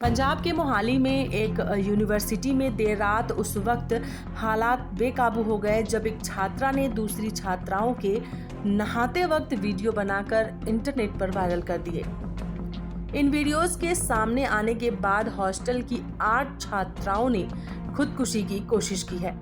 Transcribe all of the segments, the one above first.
पंजाब के मोहाली में एक यूनिवर्सिटी में देर रात उस वक्त हालात बेकाबू हो गए जब एक छात्रा ने दूसरी छात्राओं के नहाते वक्त वीडियो बनाकर इंटरनेट पर वायरल कर दिए। इन वीडियोस के सामने आने के बाद हॉस्टल की 8 छात्राओं ने खुदकुशी की कोशिश की है।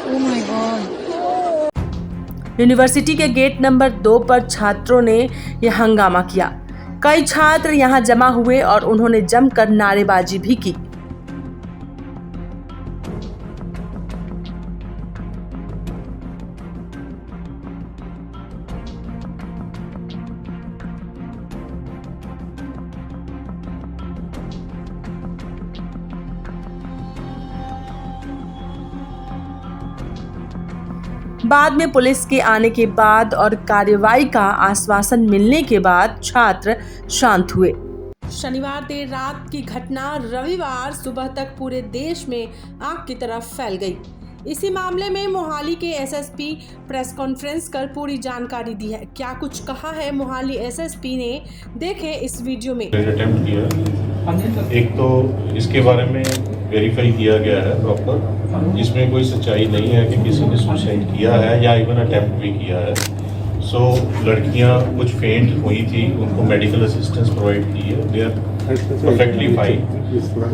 Oh my God. यूनिवर्सिटी के गेट नंबर 2 पर छात्रों ने यह हंगामा किया। कई छात्र यहां जमा हुए और उन्होंने जमकर नारेबाजी भी की। बाद में पुलिस के आने के बाद और कार्रवाई का आश्वासन मिलने के बाद छात्र शांत हुए। शनिवार देर रात की घटना रविवार सुबह तक पूरे देश में आग की तरह फैल गई। इसी मामले में मोहाली के एसएसपी प्रेस कॉन्फ्रेंस कर पूरी जानकारी दी है। क्या कुछ कहा है मोहाली एसएसपी ने, देखें इस वीडियो में। अटेम्प्ट किया, एक तो इसके बारे में वेरीफाई किया गया है प्रॉपर, इसमें कोई सच्चाई नहीं है कि किसी ने सुसाइड किया है या इवन अटेम्प्ट भी किया है। सो लड़कियां कुछ फेंट हुई थी, उनको मेडिकल असिस्टेंस प्रोवाइड की है, दे आर परफेक्टली फाइन।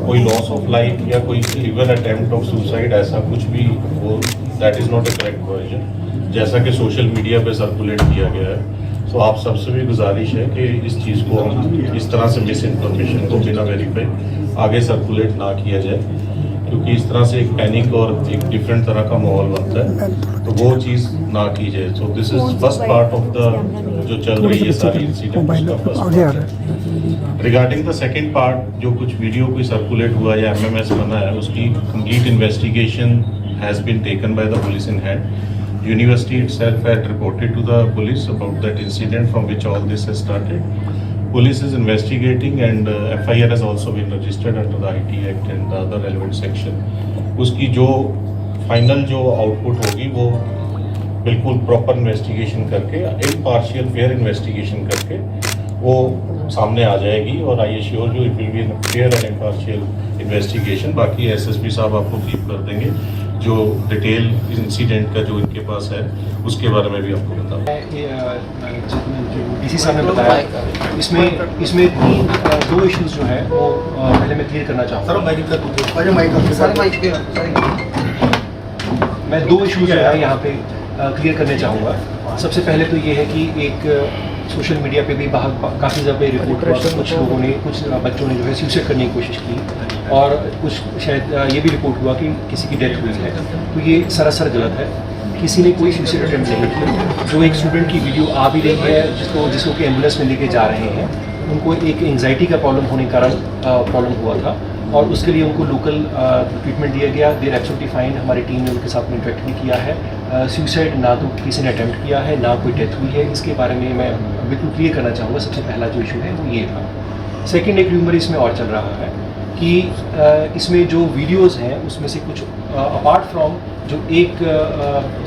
कोई लॉस ऑफ लाइफ या कोई इवन अटेम्प्ट ऑफ सुसाइड ऐसा कुछ भी हो, that is not a correct version, जैसा कि सोशल मीडिया पे सर्कुलेट किया गया है। तो आप सबसे भी गुजारिश है कि इस चीज़ को हम इस तरह से मिस इन्फॉर्मेशन को बिना वेरीफाई आगे सर्कुलेट ना किया जाए, क्योंकि इस तरह से एक पैनिक और एक डिफरेंट तरह का माहौल बनता है, तो वो चीज़ ना की जाए। So this is first part of the जो चल रही है सारी incident. Regarding the second part, जो कुछ वीडियो कोई सर्कुलेट हुआ या एमएमएस बना है, उसकी complete investigation has been taken by the police in hand. University itself had reported to the police about that incident from which all this has started. Police is investigating and FIR has also been registered under the IT Act and the other relevant section. उसकी जो final जो output होगी वो बिल्कुल proper investigation करके, impartial fair investigation करके वो सामने आ जाएगी और I assure you it will be fair and impartial investigation. बाकी एसएसपी साहब आपको ब्रीफ कर देंगे जो डिटेल इंसिडेंट का जो इनके पास है उसके बारे में भी आपको बताऊँ। डीसी साहब ने बताया, इसमें दो इश्यूज जो है वो पहले मैं क्लियर करना चाहूँगा। मैं दो इश्यूज जो है यहाँ पे क्लियर करने चाहूँगा। सबसे पहले तो ये है कि एक सोशल मीडिया पे भी काफ़ी ज़्यादा रिपोर्ट हुआ, कुछ लोगों ने, कुछ बच्चों ने जो है सुसाइड करने की कोशिश की और कुछ शायद ये भी रिपोर्ट हुआ कि किसी की डेथ हुई है। तो ये सरासर गलत है, किसी ने कोई सुसाइड अटेम्प्ट नहीं किया। जो एक स्टूडेंट की वीडियो आ भी रही है जिसको कि एम्बुलेंस में लेके जा रहे हैं, उनको एक एंग्जाइटी का प्रॉब्लम होने के कारण प्रॉब्लम हुआ था और उसके लिए उनको लोकल ट्रीटमेंट दिया गया। देर एब्सोल्युटली फाइन, हमारी टीम ने उनके साथ में इंटरेक्ट भी किया है। सुसाइड ना तो किसी ने अटेम्प्ट किया है, ना कोई डेथ हुई है। इसके बारे में मैं बिल्कुल क्लियर करना चाहूँगा। सबसे पहला जो इशू है वो ये था। सेकेंड, एक र्यूमर इसमें और चल रहा है कि इसमें जो वीडियोज़ हैं उसमें से कुछ अपार्ट फ्रॉम जो एक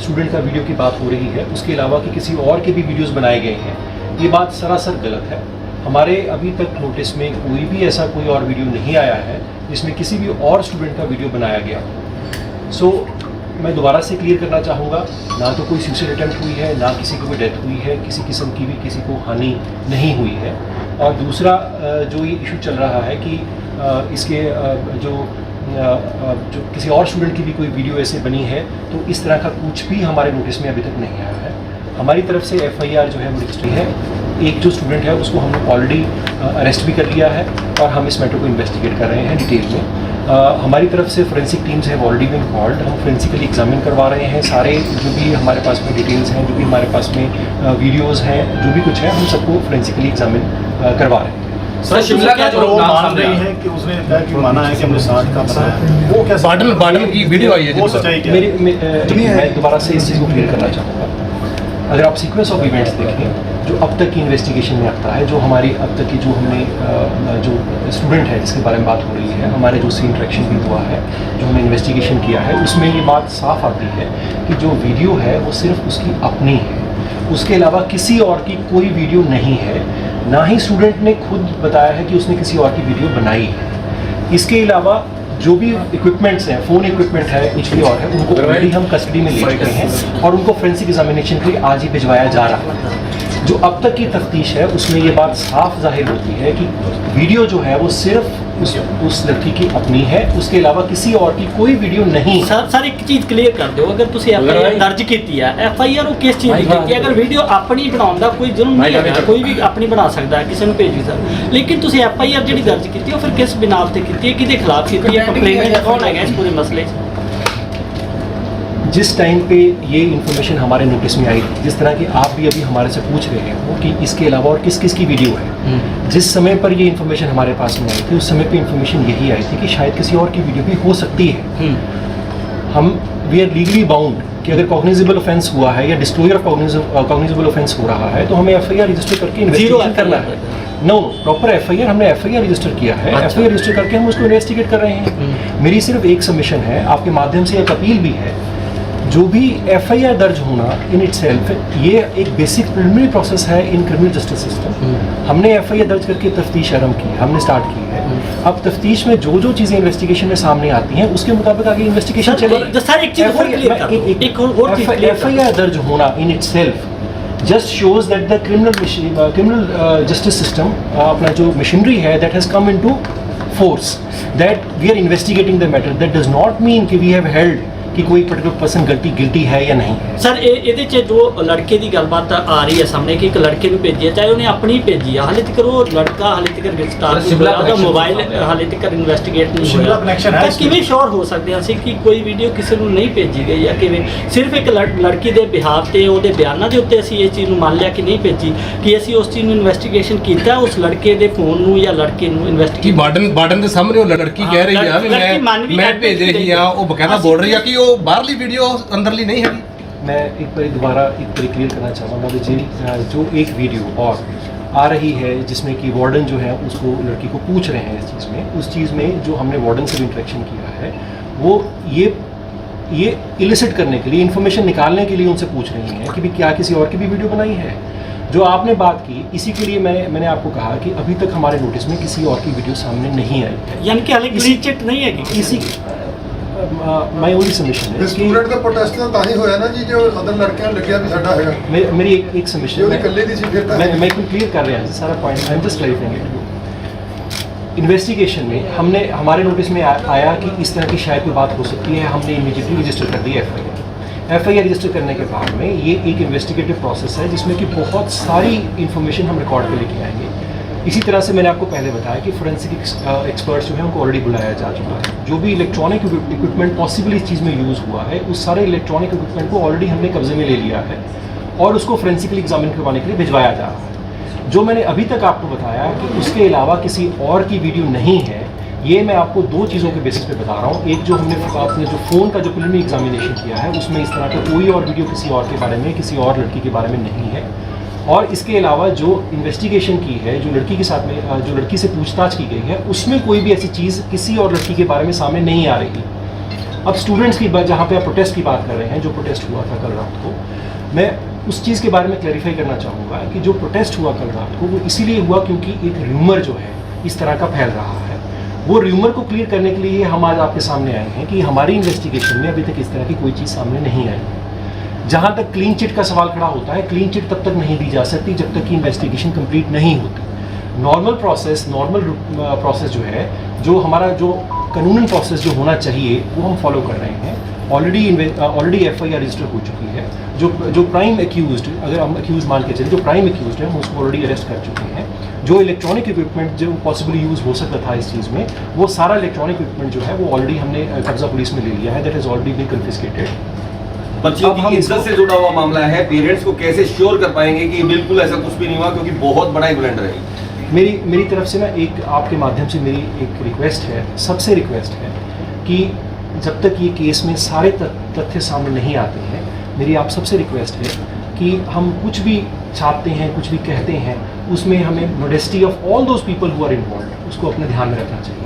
स्टूडेंट का वीडियो की बात हो रही है, उसके अलावा कि किसी और के भी वीडियोज़ बनाए गए हैं। ये बात सरासर गलत है। हमारे अभी तक नोटिस में कोई भी ऐसा कोई और वीडियो नहीं आया है जिसमें किसी भी और स्टूडेंट का वीडियो बनाया गया। सो मैं दोबारा से क्लियर करना चाहूँगा, ना तो कोई सुसाइड अटेम्प्ट हुई है, ना किसी को कोई डेथ हुई है, किसी किस्म की भी किसी को हानि नहीं हुई है। और दूसरा जो ये इशू चल रहा है कि इसके जो किसी और स्टूडेंट की भी कोई वीडियो ऐसे बनी है, तो इस तरह का कुछ भी हमारे नोटिस में अभी तक नहीं आया है। हमारी तरफ से FIR जो है वो रजिस्ट्री है। एक जो स्टूडेंट है उसको हमने ऑलरेडी अरेस्ट भी कर लिया है और हम इस मैटर को इन्वेस्टिगेट कर रहे हैं डिटेल में। हमारी तरफ से फोरेंसिक टीम्स हैं ऑलरेडी बीन कॉल्ड। हम फोरेंसिकली एग्जामिन करवा रहे हैं सारे जो भी हमारे पास में डिटेल्स हैं, जो भी हमारे पास में वीडियोज़ हैं, जो भी कुछ है, हम सबको फोरेंसिकली एग्जामिन करवा रहे हैं। सर, शिमला का जो वो मान रही है कि उसने कहा कि माना है कि हमने 60 का बनाया, वो क्या बाटल की वीडियो आई है, वो सच्चाई क्या है? मैं दोबारा से इस चीज़ को क्लियर करना चाहूँगा। अगर आप सीक्वेंस ऑफ इवेंट्स देखें जो अब तक की इन्वेस्टिगेशन में आता है, जो हमारी अब तक की जो हमने जो स्टूडेंट है जिसके बारे में बात हो रही है, हमारे जो सी इंटरेक्शन भी हुआ है, जो हमने इन्वेस्टिगेशन किया है, उसमें ये बात साफ आती है कि जो वीडियो है वो सिर्फ उसकी अपनी है, उसके अलावा किसी और की कोई वीडियो नहीं है। ना ही स्टूडेंट ने खुद बताया है कि उसने किसी और की वीडियो बनाई है। इसके अलावा जो भी इक्विपमेंट्स हैं, फ़ोन इक्विपमेंट है, कुछ भी और है, उनको ऑलरेडी हम कस्टडी में ले चुके हैं और उनको फोरेंसिक एग्जामिनेशन के लिए आज ही भिजवाया जा रहा है। जो अब तक की तफ्तीश है उसमें ये बात साफ जाहिर होती है कि वीडियो जो है वो सिर्फ उस लड़की की अपनी है, उसके अलावा किसी और की कोई वीडियो नहीं। सर एक चीज़ क्लीयर कर दो, अगर तुम FIR दर्ज की है, FIR किस चीज़ की की? अगर वीडियो अपनी बनाने का कोई जुर्म नहीं है, कोई भी अपनी बना सकता है, किसी को भेज सकता, लेकिन तुम FIR जी दर्ज की है, फिर किस बिना पर की है, कि खिलाफ की है, कंप्लेनेंट कौन है इस पूरे मसले? जिस टाइम पे ये इन्फॉर्मेशन हमारे नोटिस में आई थी, जिस तरह की आप भी अभी हमारे से पूछ रहे हो कि इसके अलावा और किस किस की वीडियो है, जिस समय पर ये इन्फॉर्मेशन हमारे पास में आई थी उस समय पे इन्फॉर्मेशन यही आई थी कि शायद किसी और की वीडियो भी हो सकती है। हम वी आर लीगली बाउंड कि अगर कॉग्निजेबल ऑफेंस हुआ है या डिस्क्लोजर ऑफ कॉग्निजेबल ऑफेंस हो रहा है तो हमें FIR रजिस्टर करके इन्वेस्टिगेशन करना है। नो प्रॉपर FIR, हमने FIR रजिस्टर किया है। अच्छा। FIR रजिस्टर करके हम उसको इन्वेस्टिगेट कर रहे हैं। मेरी सिर्फ एक सबमिशन है, आपके माध्यम से एक अपील भी है, जो भी FIR दर्ज होना इन इटसेल्फ ये एक बेसिक प्रिलिमिनरी प्रोसेस है इन क्रिमिनल जस्टिस सिस्टम। हमने FIR दर्ज करके तफ्तीश आरंभ की है, हमने स्टार्ट की है। अब तफ्तीश में जो जो चीज़ें इन्वेस्टिगेशन में सामने आती हैं उसके मुताबिक आगे इन्वेस्टिगेशन चलेगी। सर एक चीज़ और क्लियर कर दो, एक और चीज़ क्लियर कर दो। FIR दर्ज होना in itself just shows that the criminal justice system अपना जो machinery है that has come into force, that we are investigating the matter, that does not mean कि we have held कि कोई पर्टिकुलर पर्सन गिल्टी है या नहीं है। सर ਇਹਦੇ ਚ ਜੋ ਲੜਕੇ ਦੀ ਗੱਲਬਾਤ ਆ ਰਹੀ ਹੈ ਸਾਹਮਣੇ ਕਿ ਇੱਕ ਲੜਕੇ ਨੂੰ ਭੇਜੀ ਹੈ, ਚਾਹੇ ਉਹਨੇ ਆਪਣੀ ਭੇਜੀ ਹੈ, ਹਾਲੇ ਤੱਕ ਉਹ ਲੜਕਾ ਹਾਲੇ ਤੱਕ ਗ੍ਰਿਫਤਾਰ ਨਹੀਂ ਹੋਇਆ, ਉਹਦਾ ਮੋਬਾਈਲ ਹਾਲੇ ਤੱਕ ਇਨਵੈਸਟੀਗੇਟ ਨਹੀਂ ਹੋਇਆ, ਤਾਂ ਕਿਵੇਂ ਸ਼ੋਰ ਹੋ ਸਕਦੇ ਹਾਂ ਅਸੀਂ ਕਿ ਕੋਈ ਵੀਡੀਓ ਕਿਸੇ ਨੂੰ ਨਹੀਂ ਭੇਜੀ ਗਈ ਜਾਂ ਕਿਵੇਂ? ਸਿਰਫ ਇੱਕ ਲੜਕੀ ਦੇ ਬਿਹਾਫ ਤੇ ਉਹਦੇ ਬਿਆਨਾਂ ਦੇ ਉੱਤੇ ਅਸੀਂ ਇਹ ਚੀਜ਼ ਨੂੰ ਮੰਨ ਲਿਆ ਕਿ ਨਹੀਂ ਭੇਜੀ, ਕਿ ਅਸੀਂ ਉਸ ਚੀਜ਼ ਨੂੰ ਇਨਵੈਸਟੀਗੇਸ਼ਨ ਕੀਤਾ ਉਸ ਲੜਕੇ ਦੇ ਫੋਨ ਨੂੰ ਜਾਂ ਲੜਕੇ ਨੂੰ ਕਿ ਬਾਰਡਨ ਦੇ ਸਾਹਮਣੇ ਉਹ ਲੜਕੀ ਕਹਿ ਰਹੀ ਆ ਵੀ ਮੈਂ ਭੇਜ ਰਹੀ ਆ, ਉਹ ਬਕਾਇਦਾ ਬੋਲ ਰਹੀ ਆ ਕਿ ਉਹ ਬਾਹਰਲੀ वीडियो अंदरली नहीं है। मैं एक बार दोबारा एक बार क्लियर करना चाहूँगा कि जो एक वीडियो और आ रही है जिसमें कि वार्डन जो है उसको लड़की को पूछ रहे हैं इस चीज़ में, उस चीज़ में जो हमने वार्डन से इंटरेक्शन किया है वो ये इलिसिट करने के लिए, इन्फॉर्मेशन निकालने के लिए उनसे पूछ रही हैं कि भी क्या किसी और की भी वीडियो बनाई है। जो आपने बात की इसी के लिए मैंने आपको कहा कि अभी तक हमारे नोटिस में किसी और की वीडियो सामने नहीं आई है, यानी कि हाले क्लीन चिट नहीं है कि इसी माय ओनली सबमिशन है। स्टूडेंट ਦਾ ਪ੍ਰੋਟੈਸਟ ਤਾਂ ਹੀ ਹੋਇਆ ਨਾ ਜੀ, ਜੋ ਅਦਰ ਲੜਕਿਆਂ ਨੂੰ ਲੱਗਿਆ ਵੀ ਸਾਡਾ ਹੈਗਾ। मेरी एक सबमिशन ਉਹਦੀ ਇਕੱਲੇ ਦੀ ਸੀ ਫਿਰ ਤਾਂ मैं क्लियर कर रहा हूँ सारा point, I am just clarifying. Investigation में हमने हमारे नोटिस में आया कि इस तरह की शायद कोई बात हो सकती है, हमने इमीडिएटली रजिस्टर कर दी FIR रजिस्टर करने के बाद में ये एक इन्वेस्टिगेटिव प्रोसेस है जिसमें कि बहुत सारी इन्फॉर्मेशन हम रिकॉर्ड पे लेके आएंगे। इसी तरह से मैंने आपको पहले बताया कि फोरेंसिक एक्सपर्ट्स जो है उनको ऑलरेडी बुलाया जा चुका है। जो भी इलेक्ट्रॉनिक इक्विपमेंट पॉसिबली इस चीज़ में यूज़ हुआ है उस सारे इलेक्ट्रॉनिक इक्विपमेंट को ऑलरेडी हमने कब्जे में ले लिया है और उसको फोरेंसिकली एग्जामिन करवाने के लिए भिजवाया जा रहा है। जो मैंने अभी तक आपको बताया कि उसके अलावा किसी और की वीडियो नहीं है, ये मैं आपको दो चीज़ों के बेसिस पे बता रहा हूँ। एक जो आपने जो फ़ोन का जो प्रिलिमिनरी एग्जामिनेशन किया है उसमें इस तरह का कोई और वीडियो किसी और के बारे में, किसी और लड़की के बारे में नहीं है। और इसके अलावा जो इन्वेस्टिगेशन की है, जो लड़की के साथ में जो लड़की से पूछताछ की गई है उसमें कोई भी ऐसी चीज़ किसी और लड़की के बारे में सामने नहीं आ रही। अब स्टूडेंट्स की जहाँ पे आप प्रोटेस्ट की बात कर रहे हैं, जो प्रोटेस्ट हुआ था कल रात को, मैं उस चीज़ के बारे में क्लैरिफाई करना चाहूँगा कि जो प्रोटेस्ट हुआ कल रात को वो इसीलिए हुआ क्योंकि एक र्यूमर जो है इस तरह का फैल रहा है। वो र्यूमर को क्लियर करने के लिए हम आज आपके सामने आए हैं कि हमारी इन्वेस्टिगेशन में अभी तक इस तरह की कोई चीज़ सामने नहीं आई। जहाँ तक क्लीन चिट का सवाल खड़ा होता है, क्लीन चिट तब तक नहीं दी जा सकती जब तक कि इन्वेस्टिगेशन कंप्लीट नहीं होती। नॉर्मल प्रोसेस जो है, जो हमारा जो कानूनन प्रोसेस जो होना चाहिए वो हम फॉलो कर रहे हैं। ऑलरेडी FIR रजिस्टर हो चुकी है। जो प्राइम एक्यूज्ड, अगर हम एक्यूज मान के चले, जो प्राइम एक्यूज्ड है हम उसको ऑलरेडी अरेस्ट कर चुके हैं। जो इलेक्ट्रॉनिक इक्विपमेंट जो पॉसिबली यूज़ हो सकता था इस चीज़ में, वो सारा इलेक्ट्रॉनिक इक्विपमेंट जो है वो ऑलरेडी हमने कब्जा पुलिस में ले लिया है। That has already been confiscated. बच्चों की इज्जत से जुड़ा हुआ मामला है, पेरेंट्स को कैसे श्योर कर पाएंगे कि बिल्कुल ऐसा कुछ भी नहीं हुआ, क्योंकि बहुत बड़ा एक ब्लेंडर है। मेरी तरफ से ना एक आपके माध्यम से मेरी एक रिक्वेस्ट है, सबसे रिक्वेस्ट है कि जब तक ये केस में सारे तथ्य सामने नहीं आते हैं, मेरी आप सबसे रिक्वेस्ट है कि हम कुछ भी छापते हैं, कुछ भी कहते हैं, उसमें हमें modesty of all those people who are involve उसको अपने ध्यान में रखना चाहिए।